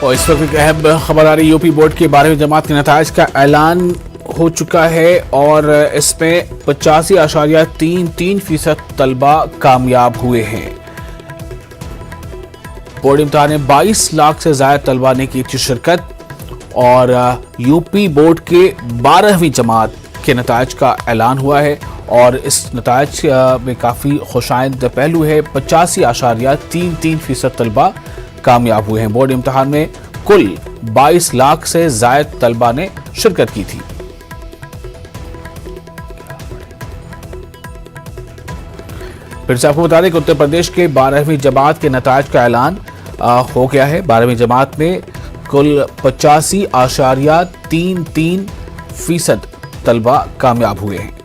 और इस वक्त एक अहम खबर आ रही, यूपी बोर्ड की 12वीं जमात के नताइज का ऐलान हो चुका है और इसमें 85.33% तलबा कामयाब हुए हैं। बोर्ड इम्तिहान में 22 लाख से ज्यादा तलबा ने की थी शिरकत और यूपी बोर्ड के 12वीं जमात के नताइज का ऐलान हुआ है और इस नताइज में काफ़ी खुशाइंद पहलू है। 85.33% तलबा कामयाब हुए हैं। बोर्ड इम्तिहान में कुल 22 लाख से ज्यादा तलबा ने शिरकत की थी। फिर से आपको बता दें कि उत्तर प्रदेश के 12वीं जमात के नताइज का ऐलान हो गया है। 12वीं जमात में कुल 85.33% तलबा कामयाब हुए हैं।